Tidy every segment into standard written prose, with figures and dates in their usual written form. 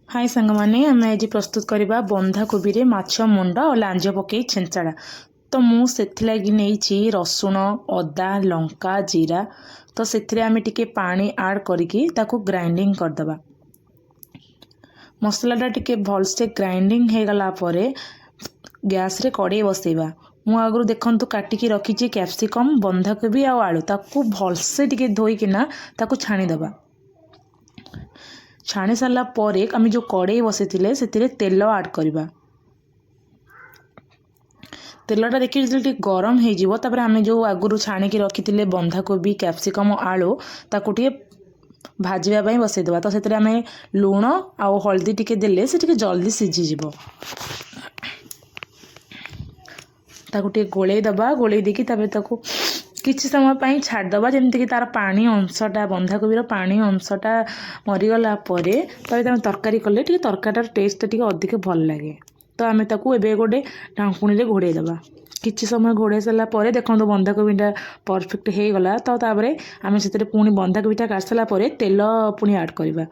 हाय सांग माने आम आज प्रस्तुत करवा बंधाकोबी रे माछ मुंड और लांज पकई छेंचाड़ा। तो मुझे नहीं रसुण अदा लंका जीरा तो से आम टे पानी आड करके ग्राइंडिंग करदे। मसलाटा टे भलसे ग्राइंडिंग हो गला गैस रे कड़े बसैबा। मु आगु देखु काटिकी रखी कैप्सिकम बंधाकोबी आ आलू ताकू भलसे टे धोईकिना छाणीदबा। छाणी सारा पर आम जो कड़े बसई से तेल आड करवा। तेलटा देखिए गरम हो आम जो आगुरी छाणिकी रखी बंधाकोबी कैप्सिकम आलू ताकू भाजवाई बसईदे। तो से आम लुण आ हल्दी टिके देले से टिके जल्दी सीझीज। ताकू गोले दबा गोले देकी किसी समय पर छाड़दबा जमीक तार पानी अंशटा बंधाकोबीर पानी अंशटा मरीगला तरकारी कले तरकार टेस्ट टे अधिक भल लगे। तो आम एबे गोटे ढांकुणी घोड़े दबा। किछि समय घोड़े सारापर देखो बंधाकोबीटा परफेक्ट हो गला। तो आम से पुणी बंधाकोबीटा काट सारापर तेल पुणी आड करवा।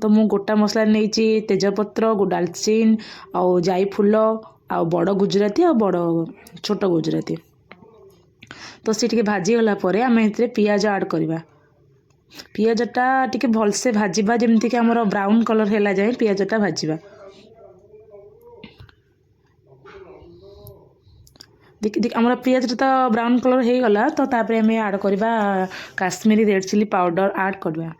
तो मु गोटा मसला नहीं तेजपत्र डालचीन आउ जाईफुल आ बड़ गुजराती आ बड़ छोट गुजराती। तो सी टे भाजीगला आम ए पियाज आड करवा। पियाजटा टे भलसे भाजवा जमीक आम ब्राउन कलर है जाए पियाजटा भाजवा। आम पियाज तो ब्राउन कलर हो गला। तो आम आड करवा काश्मीरी रेड चिली पाउडर आड करवा।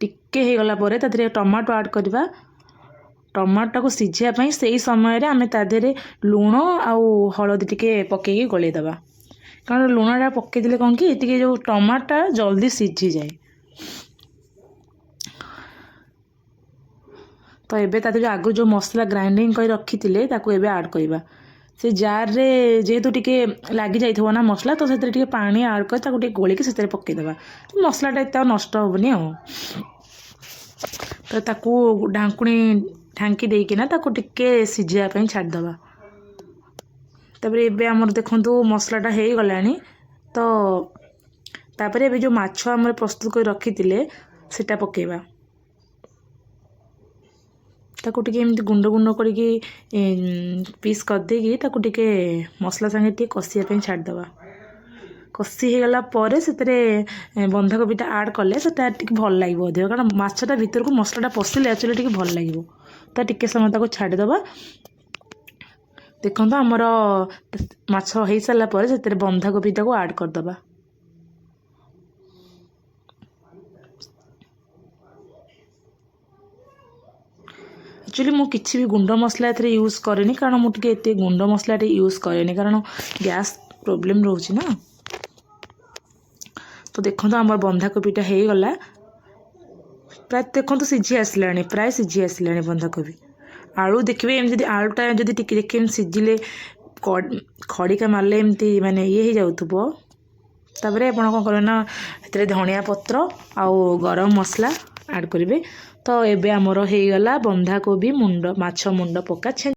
टिके हो गला टमाटो आड करवा। टमाटो को सीझापी से समय आम तादेरे लुण आउ हलदी टिके पकईकी गोले दबा। कारण लुणटा पकईदे कौन कि जो टमाटा जल्दी सीझी जाए। तो एबे जो आगु जो मसला ग्राइंडिंग कर रखी एबे आड करवा। से जार रे जेहेतु टिके लगी जाइथबो ना मसला तो से पानी आड कर गोलिकी से पकईदबा। तो मसलाटा एत नष्ट हेनी आ। तो ताकू ढांकुणी ढांकी देकिना टिके सीझापी छाड़दबा। तबरे एबे आमर देखंतु मसलाटा हो गलानी। तो तापर एबे जो माछ आमर प्रस्तुत कर रखी सेटा पकेबा। ताकू टिके एमती गुंड गुंड करके पीस करदेकी टिके मसला संगे टिके कषिया छाड़दबा। कषि हो गला पर से बंधाकोबीटा आड कले सेटा टिके भल लागिबो अधिक। कारण माछटा भीतर को मसलाटा पशिले एक्चुअली टिके भल लागिबो। तो टिके समय ताको छाड़ीदबा। देखो आमर माछ हो सारा पर से बंधाकोबीटा को आड करदबा। एक्चुअली मु किसी भी गुंड मसला एथरे यूज करेनी। कारण मुझे एत गुंड मसला यूज करेनी कारण गैस प्रॉब्लम रोच ना। तो देखो आमर बंधाकोबीटा हो गला प्राय देखो सीझी आसला प्राय सीझी आसला बंधाकोबी। आलू देखिए एमती आलूटा जब देखिए सीझिले खड़िका मारे एमती माने ये हो जाऊथबो। तापर आप कौन करें ना धनिया पत्र आउ गरम मसला आड करेंगे। तो एबे आमर हो गला बंधाकोबी मुंड माछ मुंड पका।